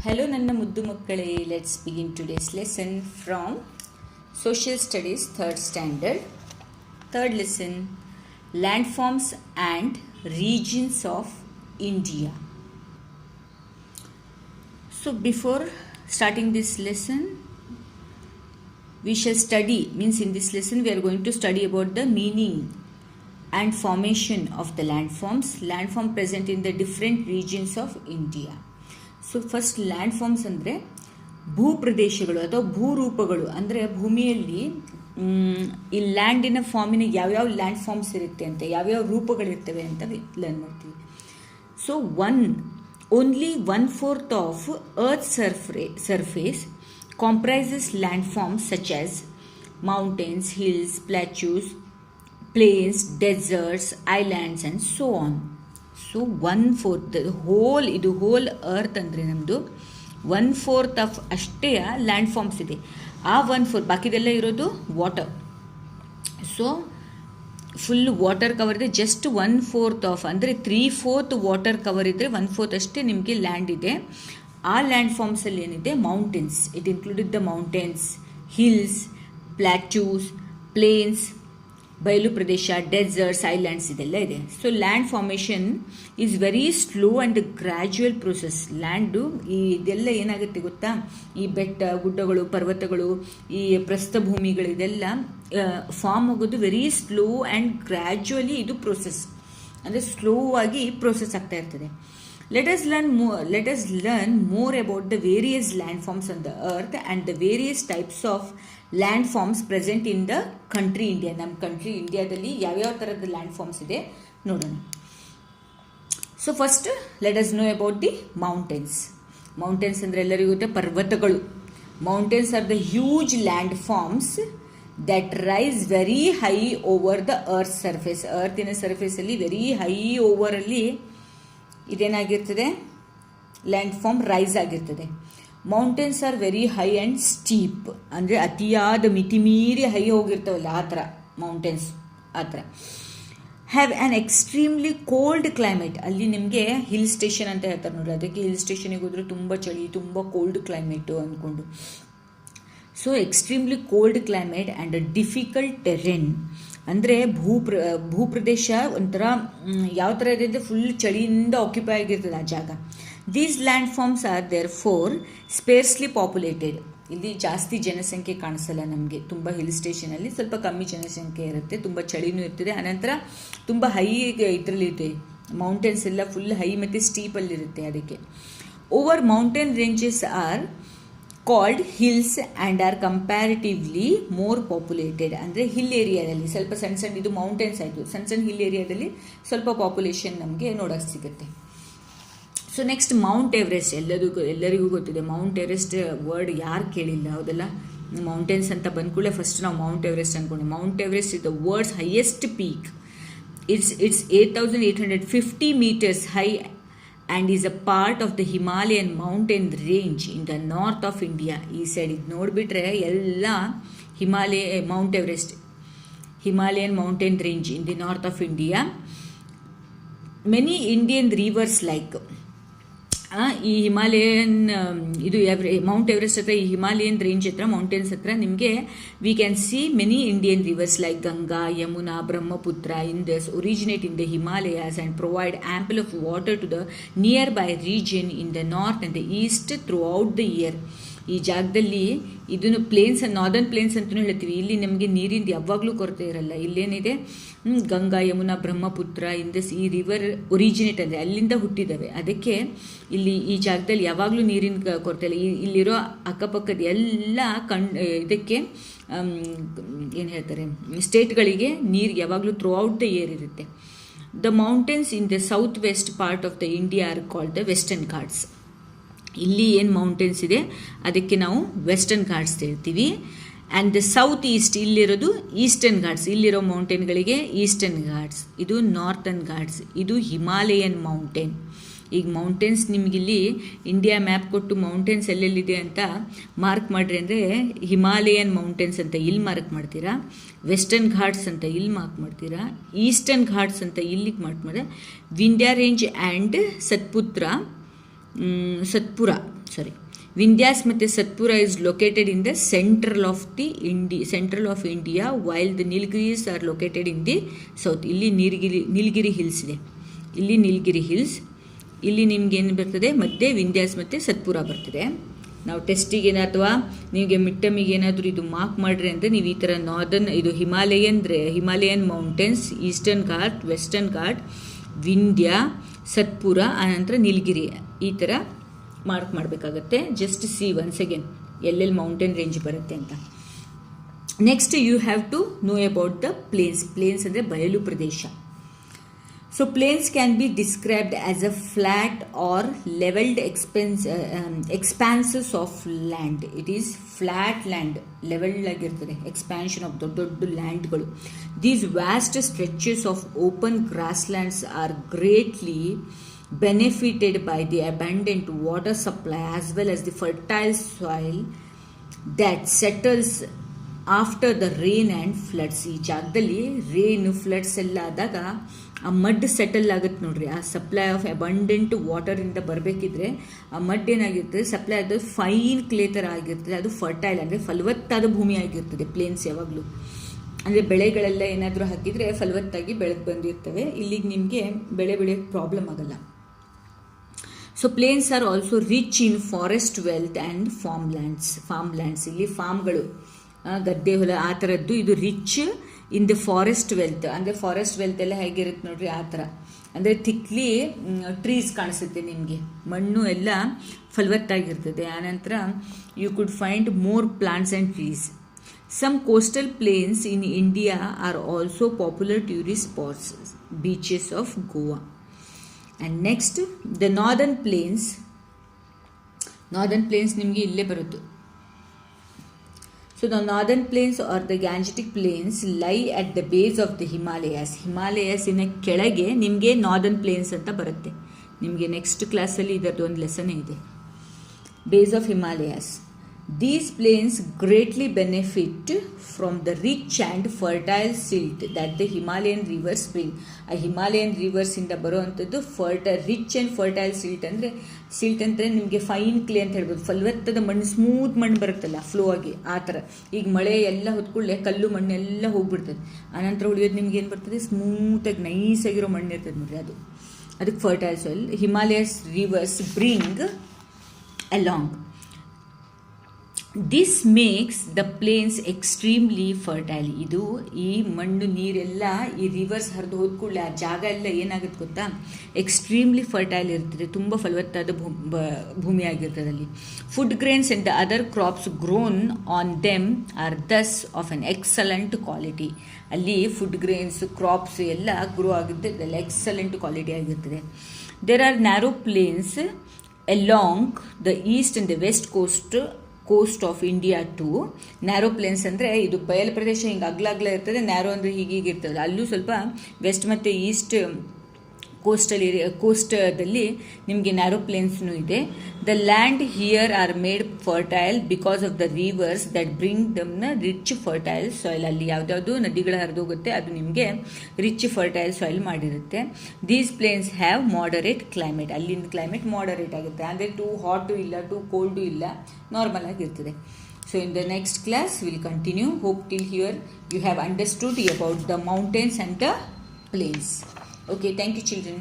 Hello ನನ್ನ ಮುದ್ದು ಮಕ್ಕಳೇ, let's begin today's lesson from Social Studies 3rd Standard. Third lesson, Landforms and Regions of India. So before starting this lesson, we shall study, means in this lesson we are going to study about the meaning and formation of the landform present in the different regions of India. So first land forms ಅಂದರೆ ಭೂಪ್ರದೇಶಗಳು ಅಥವಾ ಭೂರೂಪಗಳು, ಅಂದರೆ ಭೂಮಿಯಲ್ಲಿ ಈ ಲ್ಯಾಂಡಿನ ಫಾರ್ಮಿನ ಯಾವ್ಯಾವ land forms ಇರುತ್ತೆ ಅಂತ, ಯಾವ್ಯಾವ ರೂಪಗಳಿರ್ತವೆ ಅಂತ ಲರ್ನ್ ಮಾಡ್ತೀವಿ. So only 1/4 of earth surface comprises land forms such as mountains, hills, plateaus, plains, deserts, islands and so on. So 1/4 ಇದು ಹೋಲ್ ಅರ್ತ್ ಅಂದರೆ ನಮ್ಮದು 1/4 ಆಫ್ ಅಷ್ಟೇ ಲ್ಯಾಂಡ್ ಫಾರ್ಮ್ಸ್ ಇದೆ. ಆ 1/4 ಬಾಕಿದೆಲ್ಲ ಇರೋದು water. So full water cover ಇದೆ. Just 1/4 of ಅಂದರೆ 3/4 water cover ಇದ್ದರೆ 1/4 ಅಷ್ಟೇ ನಿಮಗೆ ಲ್ಯಾಂಡ್ ಇದೆ. ಆ ಲ್ಯಾಂಡ್ ಫಾರ್ಮ್ಸಲ್ಲಿ ಏನಿದೆ, mountains, it included the mountains, hills, plateaus, plains, ಬಯಲು ಪ್ರದೇಶ, ಡೆಸರ್ಟ್ಸ್, ಐಲ್ಯಾಂಡ್ಸ್ ಇದೆಲ್ಲ ಇದೆ. So land formation is very slow and gradual process. Land ಇದೆಲ್ಲ ಏನಾಗುತ್ತೆ ಗೊತ್ತಾ, ಈ ಬೆಟ್ಟ ಗುಡ್ಡಗಳು, ಪರ್ವತಗಳು, ಈ ಪ್ರಸ್ಥಭೂಮಿಗಳು ಇದೆಲ್ಲ ಫಾರ್ಮ್ ಆಗೋದು ವೆರಿ ಸ್ಲೋ ಆ್ಯಂಡ್ ಗ್ರ್ಯಾಜುವಲಿ. ಇದು ಪ್ರೊಸೆಸ್ ಅಂದರೆ ಸ್ಲೋ ಆಗಿ ಪ್ರೊಸೆಸ್ ಆಗ್ತಾ ಇರ್ತದೆ. Let us learn more about the various landforms on the earth and the various types of landforms present in the country India. ನಮ್ಮ ಕಂಟ್ರಿ ಇಂಡಿಯಾದಲ್ಲಿ ಯಾವ್ಯಾವ ಥರದ ಲ್ಯಾಂಡ್ಫಾರ್ಮ್ಸ್ ಇದೆ ನೋಡೋಣ. So first let us know about the mountains. Mountains ಅಂದರೆ ಎಲ್ಲರಿಗೂ ಗೊತ್ತೆ, ಪರ್ವತಗಳು. Mountains are the huge land forms that rise very high over the earth surface. ಅರ್ತಿನ ಸರ್ಫೇಸಲ್ಲಿ ವೆರಿ ಹೈ ಓವರಲ್ಲಿ ಇದೇನಾಗಿರ್ತದೆ, ಲ್ಯಾಂಡ್ ಫಾರ್ಮ್ ರೈಸ್ ಆಗಿರ್ತದೆ. Mountains are very high and steep, ಅಂದರೆ ಅತಿಯಾದ ಮಿತಿಮೀರಿ ಹೈ ಹೋಗಿರ್ತವಲ್ಲ ಆ ಥರ ಮೌಂಟೇನ್ಸ್. ಆ ಥರ have an extremely cold climate. ಅಲ್ಲಿ ನಿಮಗೆ ಹಿಲ್ ಸ್ಟೇಷನ್ ಅಂತ ಹೇಳ್ತಾರೆ ನೋಡಿ, ಅದಕ್ಕೆ ಹಿಲ್ ಸ್ಟೇಷನಿಗೆ ಹೋದರೆ ತುಂಬ ಚಳಿ, ತುಂಬ ಕೋಲ್ಡ್ ಕ್ಲೈಮೇಟು ಅಂದ್ಕೊಂಡು. So extremely cold climate and a difficult Terrain, ಅಂದರೆ ಭೂಪ್ರದೇಶ ಒಂಥರ ಯಾವ ಥರ ಇದೆ ಅಂದರೆ ಫುಲ್ ಚಳಿಯಿಂದ ಆಕ್ಯುಪೈ ಆಗಿರ್ತದೆ ಆ ಜಾಗ. These land forms are therefore sparsely populated. ಇಲ್ಲಿ ಜಾಸ್ತಿ ಜನಸಂಖ್ಯೆ ಕಾಣಿಸಲ್ಲ ನಮಗೆ. ತುಂಬ ಹಿಲ್ ಸ್ಟೇಷನಲ್ಲಿ ಸ್ವಲ್ಪ ಕಮ್ಮಿ ಜನಸಂಖ್ಯೆ ಇರುತ್ತೆ, ತುಂಬ ಚಳಿನೂ ಇರ್ತದೆ. ಅನಂತರ ತುಂಬ ಹೈ ಇದರಲ್ಲಿ ಇದೆ, ಮೌಂಟೇನ್ಸ್ ಎಲ್ಲ ಫುಲ್ ಹೈ ಮತ್ತು ಸ್ಟೀಪಲ್ಲಿರುತ್ತೆ. ಅದಕ್ಕೆ over mountain ranges are called hills and are comparatively more populated. ಅಂದರೆ ಹಿಲ್ ಏರಿಯಾದಲ್ಲಿ ಸ್ವಲ್ಪ ಸಣ್ಣ ಇದು ಮೌಂಟೇನ್ಸ್ ಆಯಿತು, ಸಣ್ಣ ಹಿಲ್ ಏರಿಯಾದಲ್ಲಿ ಸ್ವಲ್ಪ ಪಾಪ್ಯುಲೇಷನ್ ನಮಗೆ ನೋಡೋಕ್ಕೆ ಸಿಗುತ್ತೆ. So next Mount Everest. ಎಲ್ಲರಿಗೂ ಗೊತ್ತಿದೆ ಮೌಂಟ್ ಎವರೆಸ್ಟ್ ವರ್ಡ್ ಯಾರು ಕೇಳಿಲ್ಲ, ಹೌದಲ್ಲ? ಮೌಂಟೇನ್ಸ್ ಅಂತ ಬಂದ್ಕೂಡಲೇ ಫಸ್ಟ್ ನಾವು ಮೌಂಟ್ ಎವರೆಸ್ಟ್ ಅಂದ್ಕೊಂಡು. Mount Everest is the world's highest peak. It's 8,850 meters high and is a part of the Himalayan mountain range in the north of India. ಈ side ಇದು ನೋಡಿಬಿಟ್ರೆ ಎಲ್ಲ Mount Everest, Himalayan mountain range in the north of India. Many Indian rivers like ಈ ಹಿಮಾಲಯನ್ ಇದು Mount Everest ಹತ್ರ, ಈ Himalayan range ಹತ್ರ, mountains ಹತ್ರ ನಿಮಗೆ we can see many Indian rivers like Ganga, Yamuna, Brahmaputra, Indus originate in the Himalayas and provide ample of water to the nearby region in the north and the east throughout the year. ಈ ಜಾಗದಲ್ಲಿ ಇದನ್ನು planes, northern planes ಅಂತಲೂ ಹೇಳ್ತೀವಿ. ಇಲ್ಲಿ ನಮಗೆ ನೀರಿಂದ ಯಾವಾಗಲೂ ಕೊರತೆ ಇರಲ್ಲ. ಇಲ್ಲೇನಿದೆ, ಗಂಗಾ, ಯಮುನಾ, ಬ್ರಹ್ಮಪುತ್ರ, ಇಂದಸ್, ಈ ರಿವರ್ ಒರಿಜಿನೇಟ್ ಅಂದರೆ ಅಲ್ಲಿಂದ ಹುಟ್ಟಿದ್ದಾವೆ. ಅದಕ್ಕೆ ಇಲ್ಲಿ ಈ ಜಾಗದಲ್ಲಿ ಯಾವಾಗಲೂ ನೀರಿನ ಕೊರತೆ ಇಲ್ಲ. ಇಲ್ಲಿರೋ ಅಕ್ಕಪಕ್ಕದ ಎಲ್ಲ ಇದಕ್ಕೆ ಏನು ಹೇಳ್ತಾರೆ, ಸ್ಟೇಟ್ಗಳಿಗೆ ನೀರು ಯಾವಾಗಲೂ ಥ್ರೂ ಔಟ್ ದ ಇಯರ್ ಇರುತ್ತೆ. The mountains in the south west part of the India are called the western Ghats. ಇಲ್ಲಿ ಏನು ಮೌಂಟೇನ್ಸ್ ಇದೆ ಅದಕ್ಕೆ ನಾವು ವೆಸ್ಟರ್ನ್ ಘಾಟ್ಸ್ ಹೇಳ್ತೀವಿ. ಆ್ಯಂಡ್ ದ ಸೌತ್ ಈಸ್ಟ್, ಇಲ್ಲಿರೋದು ಈಸ್ಟರ್ನ್ ಘಾಟ್ಸ್. ಇಲ್ಲಿರೋ ಮೌಂಟೇನ್ಗಳಿಗೆ ಈಸ್ಟರ್ನ್ ಘಾಟ್ಸ್. ಇದು ನಾರ್ತರ್ನ್ ಘಾಟ್ಸ್. ಇದು ಹಿಮಾಲಯನ್ ಮೌಂಟೇನ್. ಈಗ ಮೌಂಟೇನ್ಸ್ ನಿಮಗಿಲ್ಲಿ ಇಂಡಿಯಾ ಮ್ಯಾಪ್ ಕೊಟ್ಟು ಮೌಂಟೇನ್ಸ್ ಎಲ್ಲೆಲ್ಲಿದೆ ಅಂತ ಮಾರ್ಕ್ ಮಾಡಿರಿ ಅಂದರೆ ಹಿಮಾಲಯನ್ ಮೌಂಟೇನ್ಸ್ ಅಂತ ಇಲ್ಲಿ ಮಾರ್ಕ್ ಮಾಡ್ತೀರಾ, ವೆಸ್ಟರ್ನ್ ಘಾಟ್ಸ್ ಅಂತ ಇಲ್ಲಿ ಮಾರ್ಕ್ ಮಾಡ್ತೀರಾ, ಈಸ್ಟರ್ನ್ ಘಾಟ್ಸ್ ಅಂತ ಇಲ್ಲಿಗೆ ಮಾರ್ಕ್ ಮಾಡಿದ್ರೆ ವಿಂಧ್ಯ ರೇಂಜ್ ಆ್ಯಂಡ್ ಸತ್ಪುತ್ರ ವಿಂಧ್ಯಾಸ್ ಮತ್ತು Satpura is located in the central of India while the Nilgiris are located in the south. ಇಲ್ಲಿ ನೀಲಗಿರಿ ಹಿಲ್ಸ್ ಇದೆ, ಇಲ್ಲಿ ನೀಲಗಿರಿ ಹಿಲ್ಸ್, ಇಲ್ಲಿ ನಿಮ್ಗೆ ಏನು ಬರ್ತದೆ ಮಧ್ಯೆ ವಿಂಧ್ಯಾಸ್ ಮತ್ತು ಸತ್ಪುರ ಬರ್ತದೆ. ನಾವು ಟೆಸ್ಟಿಗೆ ಅಥವಾ ನಿಮಗೆ ಮಿಡ್ ಟರ್ಮಿಗೆ ಏನಾದರೂ ಇದು ಮಾರ್ಕ್ ಮಾಡಿರಿ ಅಂದರೆ ನೀವು ಈ ಥರ ನಾರ್ದರ್ನ್ ಇದು Himalayan mountains, eastern Ghat, western Ghat, Vindhya, Satpura, ಆನಂತರ ನೀಲಗಿರಿ ಈ ಥರ ಮಾರ್ಕ್ ಮಾಡಬೇಕಾಗತ್ತೆ. ಜಸ್ಟ್ ಸಿ ಒನ್ಸ್ ಅಗೇನ್ ಎಲ್ಲೆಲ್ಲಿ ಮೌಂಟೇನ್ ರೇಂಜ್ ಬರುತ್ತೆ ಅಂತ. Next you have to know about the plains ಅಂದರೆ ಬಯಲು ಪ್ರದೇಶ. So plains can be described as a flat or leveled expanses of land. It is flat land, leveled ಆಗಿರ್ತದೆ, expansion of ದೊಡ್ಡ ಲ್ಯಾಂಡ್ಗಳು. These vast stretches of open grasslands are greatly benefited by the abundant water supply as well as the fertile soil that settles after the rain and floods. ಈ ಜಾಗದಲ್ಲಿ rain floods ಎಲ್ಲ ಆದಾಗ ಆ mud settle ಆಗುತ್ತೆ ನೋಡ್ರಿ. ಆ supply of abundant ವಾಟರಿಂದ ಬರಬೇಕಿದ್ರೆ ಆ mud ಏನಾಗಿರ್ತದೆ, supply ಅದು ಫೈನ್ ಕ್ಲೇ ಥರ ಆಗಿರ್ತದೆ. ಅದು ಫರ್ಟೈಲ್ ಅಂದರೆ ಫಲವತ್ತಾದ ಭೂಮಿ ಆಗಿರ್ತದೆ ಪ್ಲೇನ್ಸ್ ಯಾವಾಗಲೂ. ಅಂದರೆ ಬೆಳೆಗಳೆಲ್ಲ ಏನಾದರೂ ಹಾಕಿದರೆ ಫಲವತ್ತಾಗಿ ಬೆಳೆದು ಬಂದಿರ್ತವೆ. ಇಲ್ಲಿಗೆ ನಿಮಗೆ ಬೆಳೆಯೋಕ್ಕೆ ಪ್ರಾಬ್ಲಮ್ ಆಗಲ್ಲ. So plains are also rich in forest wealth and farmlands. ಇಲ್ಲಿ ಫಾರ್ಮ್ಗಳು, ಗದ್ದೆ ಹೊಲ ಆ ಥರದ್ದು. ಇದು rich in the forest wealth, ಅಂದರೆ ಫಾರೆಸ್ಟ್ ವೆಲ್ತ್ ಎಲ್ಲ ಹೇಗಿರುತ್ತೆ ನೋಡ್ರಿ ಆ ಥರ. ಅಂದರೆ ಥಿಕ್ಲಿ ಟ್ರೀಸ್ ಕಾಣಿಸುತ್ತೆ ನಿಮಗೆ, ಮಣ್ಣು ಎಲ್ಲ ಫಲವತ್ತಾಗಿರ್ತದೆ. ಆನಂತರ you could find more plants and trees. Some coastal plains in India are also popular tourist spots, beaches of Goa. And next the northern plains ನಿಮಗೆ ಇಲ್ಲೇ ಬರುತ್ತೆ. So the northern plains or the Gangetic plains lie at the base of the Himalayas. ಹಿಮಾಲಯಸಿನ ಕೆಳಗೆ ನಿಮಗೆ northern planes ಅಂತ ಬರುತ್ತೆ. ನಿಮಗೆ next ಕ್ಲಾಸಲ್ಲಿ ಇದರದ್ದು ಒಂದು ಲೆಸನ್ ಇದೆ, base of Himalayas. These plains greatly benefit from the rich and fertile silt that the Himalayan rivers bring. ಆ ಹಿಮಾಲಯನ್ ರಿವರ್ಸಿಂದ ಬರುವಂಥದ್ದು ರಿಚ್ ಆ್ಯಂಡ್ ಫರ್ಟೈಲ್ ಸಿಲ್ಟ್ ಅಂದರೆ ನಿಮಗೆ ಫೈನ್ ಕ್ಲೇ ಅಂತ ಹೇಳ್ಬೋದು. ಫಲವತ್ತಾದ ಮಣ್ಣು, ಸ್ಮೂತ್ ಮಣ್ಣು ಬರುತ್ತಲ್ಲ ಫ್ಲೋ ಆಗಿ ಆ ಥರ. ಈಗ ಮಳೆ ಎಲ್ಲ ಹೊತ್ಕೊಳ್ಳೆ ಕಲ್ಲು ಮಣ್ಣೆಲ್ಲ ಹೋಗ್ಬಿಡ್ತದೆ. ಆನಂತರ ಉಳಿಯೋದು ನಿಮ್ಗೆ ಏನು ಬರ್ತದೆ, ಸ್ಮೂತಾಗಿ ನೈಸಾಗಿರೋ ಮಣ್ಣು ಇರ್ತದೆ ನೋಡಿರಿ, ಅದಕ್ಕೆ fertile soil. Himalayas rivers bring along. This makes the plains extremely fertile. ಇದು ಈ ಮಣ್ಣು ನೀರೆಲ್ಲ ಈ ರಿವರ್ಸ್ ಹರಿದು ಹೋದ್ಕೊಳ್ಳೆ ಆ ಜಾಗ ಎಲ್ಲ ಏನಾಗುತ್ತೆ ಗೊತ್ತಾ, ಎಕ್ಸ್ಟ್ರೀಮ್ಲಿ ಫರ್ಟೈಲ್ ಇರ್ತದೆ, ತುಂಬ ಫಲವತ್ತಾದ ಭೂಮಿ ಆಗಿರ್ತದೆ ಅಲ್ಲಿ. Food grains and the other crops grown on them are thus of an excellent quality. ಅಲ್ಲಿ ಫುಡ್ ಗ್ರೇನ್ಸ್ ಕ್ರಾಪ್ಸ್ ಎಲ್ಲ ಗ್ರೋ ಆಗಿದ್ದೆ ಅದೆಲ್ಲ ಎಕ್ಸಲೆಂಟ್ ಕ್ವಾಲಿಟಿ ಆಗಿರ್ತದೆ. There are narrow plains along the east and the west coast of India too. Narrow plains ಅಂದರೆ ಇದು ಬಯಲು ಪ್ರದೇಶ ಹಿಂಗೆ ಅಗ್ಲ ಇರ್ತದೆ, ನ್ಯಾರೋ ಅಂದರೆ ಹೀಗೀಗೆ ಇರ್ತದೆ. ಅಲ್ಲೂ ಸ್ವಲ್ಪ ವೆಸ್ಟ್ ಮತ್ತು ಈಸ್ಟ್ ಕೋಸ್ಟದಲ್ಲಿ ನಿಮಗೆ ನ್ಯಾರೋ ಪ್ಲೇನ್ಸ್ನೂ ಇದೆ. The land here are made fertile because of the rivers that bring ದಮ್ನ ರಿಚ್ ಫರ್ಟೈಲ್ ಸಾಯಿಲ್. ಅಲ್ಲಿ ಯಾವುದ್ಯಾವುದು ನದಿಗಳ ಹರಿದೋಗುತ್ತೆ ಅದು ನಿಮಗೆ ರಿಚ್ ಫರ್ಟೈಲ್ ಸಾಯಿಲ್ ಮಾಡಿರುತ್ತೆ. These plains have moderate climate. ಅಲ್ಲಿಂದ ಕ್ಲೈಮೇಟ್ ಮಾಡರೇಟ್ ಆಗುತ್ತೆ, ಅಂದರೆ ಟೂ ಹಾಟು ಇಲ್ಲ, ಟೂ ಕೋಲ್ಡು ಇಲ್ಲ, ನಾರ್ಮಲ್ ಆಗಿರ್ತದೆ. So in the next class we will continue. Hope till here you have understood about the mountains and the plains. Okay, thank you children.